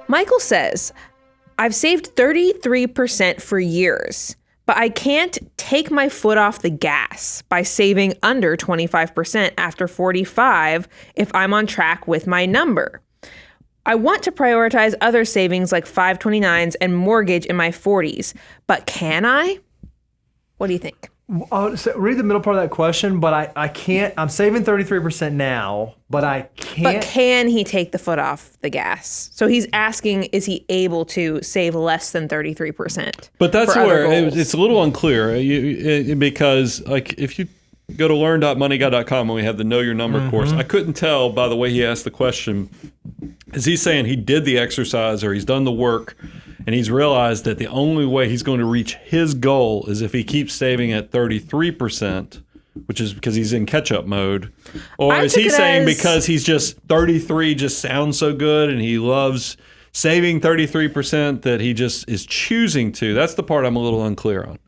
Michael says, I've saved 33% for years, but I can't take my foot off the gas by saving under 25% after 45 if I'm on track with my number. I want to prioritize other savings like 529s and mortgage in my 40s, but can I? What do you think? So read the middle part of that question, but I can't. I'm saving 33% now, but I can't. But can he take the foot off the gas? So he's asking, is he able to save less than 33%? But that's where it's a little unclear because, like, if you go to learn.moneyguy.com and we have the Know Your Number course, I couldn't tell by the way he asked the question. Is he saying he did the exercise or he's done the work and he's realized that the only way he's going to reach his goal is if he keeps saving at 33%, which is because he's in catch-up mode? Or is he saying because he's just 33 just sounds so good and he loves saving 33% that he just is choosing to? That's the part I'm a little unclear on.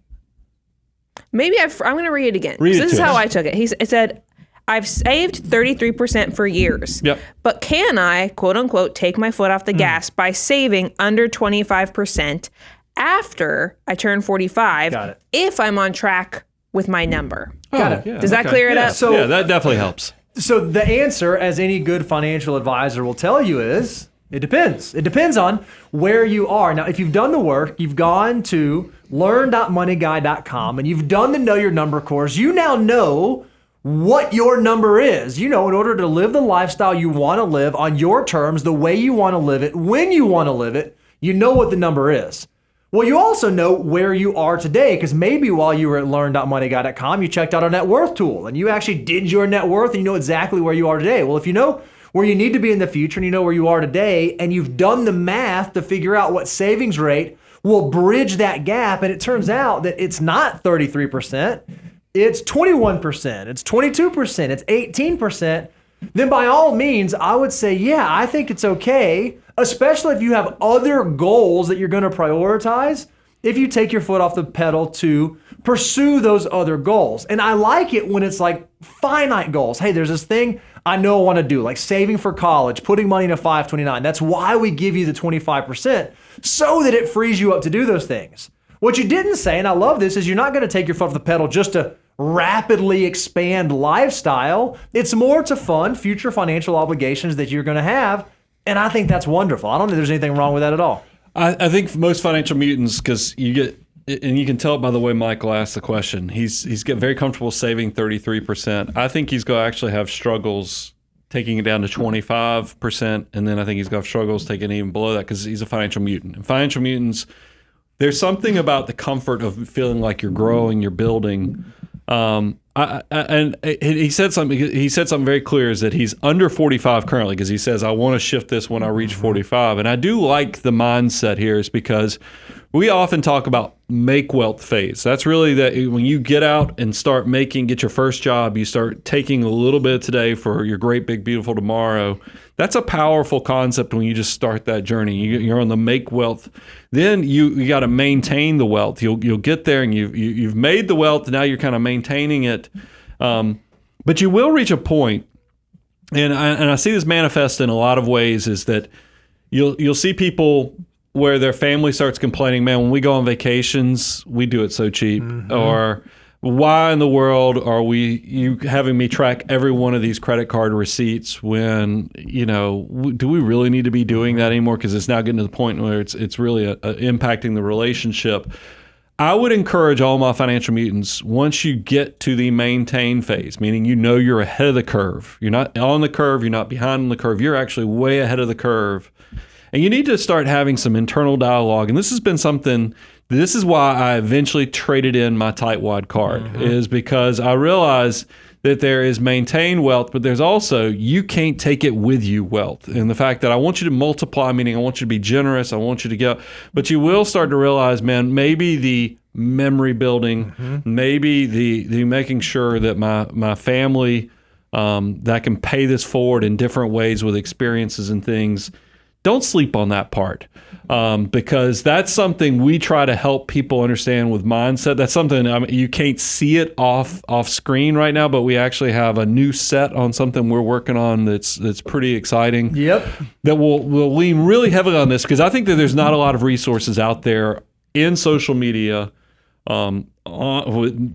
Maybe I'm going to read it again. This is how I took it. It said, I've saved 33% for years, but can I, quote unquote, take my foot off the gas by saving under 25% after I turn 45 if I'm on track with my number? Got it. Yeah. Does that clear it up? So, yeah, that definitely helps. So the answer, as any good financial advisor will tell you, is it depends. It depends on where you are. Now, if you've done the work, you've gone to learn.moneyguy.com and you've done the Know Your Number course, you now know what your number is. You know, in order to live the lifestyle you want to live on your terms, the way you want to live it, when you want to live it, you know what the number is. Well, you also know where you are today, because maybe while you were at learn.moneyguy.com, you checked out our net worth tool and you actually did your net worth and you know exactly where you are today. Well, if you know where you need to be in the future and you know where you are today and you've done the math to figure out what savings rate will bridge that gap, and it turns out that it's not 33%, it's 21%, it's 22%, it's 18%, then by all means, I would say, yeah, I think it's okay, especially if you have other goals that you're going to prioritize, if you take your foot off the pedal to pursue those other goals. And I like it when it's like finite goals. Hey, there's this thing I know I want to do, like saving for college, putting money in a 529. That's why we give you the 25%, so that it frees you up to do those things. What you didn't say, and I love this, is you're not going to take your foot off the pedal just to rapidly expand lifestyle. It's more to fund future financial obligations that you're going to have. And I think that's wonderful. I don't think there's anything wrong with that at all. I think most financial mutants, because you get, and you can tell it by the way Michael asked the question, he's get very comfortable saving 33%. I think he's going to actually have struggles taking it down to 25%. And then I think he's going to have struggles taking it even below that because he's a financial mutant. And financial mutants, there's something about the comfort of feeling like you're growing, you're building. And he said something. He said something very clear, is that he's under 45 currently, because he says, I want to shift this when I reach 45. And I do like the mindset here, is because we often talk about make wealth phase. That's really that when you get out and start get your first job, you start taking a little bit today for your great big beautiful tomorrow. That's a powerful concept when you just start that journey. You're on the make wealth. Then you got to maintain the wealth. You'll get there, and you've made the wealth. Now you're kind of maintaining it. But you will reach a point, and I see this manifest in a lot of ways, is that you'll see people where their family starts complaining, man, when we go on vacations, we do it so cheap. Or why in the world are you having me track every one of these credit card receipts when, do we really need to be doing that anymore? Because it's now getting to the point where it's really impacting the relationship. I would encourage all my financial mutants, once you get to the maintain phase, meaning you're ahead of the curve. You're not on the curve, you're not behind on the curve, you're actually way ahead of the curve. And you need to start having some internal dialogue. And this has been something, this is why I eventually traded in my tightwad card, is because I realized that there is maintain wealth, but there's also, you can't take it with you wealth. And the fact that I want you to multiply, meaning I want you to be generous, I want you to go, but you will start to realize, man, maybe the memory building, maybe the making sure that my family, that I can pay this forward in different ways with experiences and things, don't sleep on that part. Because that's something we try to help people understand with mindset. That's something you can't see it off screen right now, but we actually have a new set on something we're working on that's pretty exciting. Yep. That will lean really heavily on this, because I think that there's not a lot of resources out there in social media,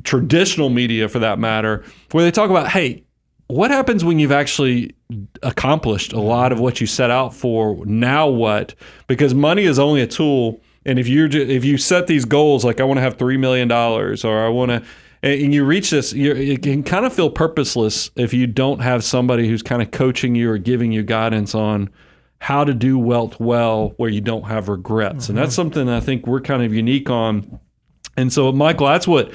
traditional media for that matter, where they talk about, hey, what happens when you've actually accomplished a lot of what you set out for? Now what? Because money is only a tool, and if you set these goals, like I want to have $3 million, or I want to, and you reach this, it can kind of feel purposeless if you don't have somebody who's kind of coaching you or giving you guidance on how to do wealth well, where you don't have regrets. And that's something I think we're kind of unique on. And so, Michael, that's what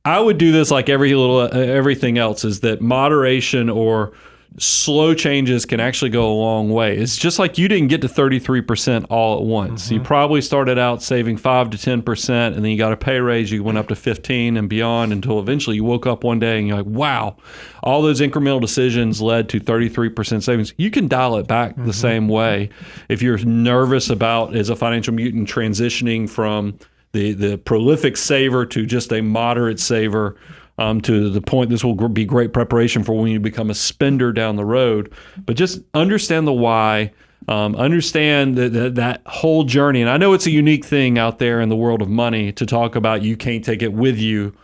I would do. This like everything else, is that moderation or slow changes can actually go a long way. It's just like you didn't get to 33% all at once. You probably started out saving 5 to 10%, and then you got a pay raise. You went up to 15 and beyond, until eventually you woke up one day and you're like, wow, all those incremental decisions led to 33% savings. You can dial it back the same way. If you're nervous about, as a financial mutant, transitioning from the prolific saver to just a moderate saver, to the point this will be great preparation for when you become a spender down the road. But just understand the why, understand that whole journey. And I know it's a unique thing out there in the world of money to talk about you can't take it with you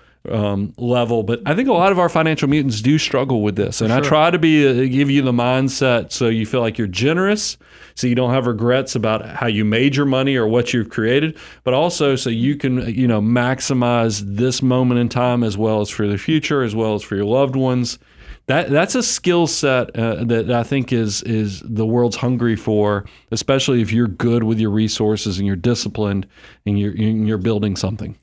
level, but I think a lot of our financial mutants do struggle with this. And I try to give you the mindset so you feel like you're generous, so you don't have regrets about how you made your money or what you've created, but also so you can, maximize this moment in time, as well as for the future, as well as for your loved ones. That's a skill set that I think is the world's hungry for, especially if you're good with your resources and you're disciplined and you're building something.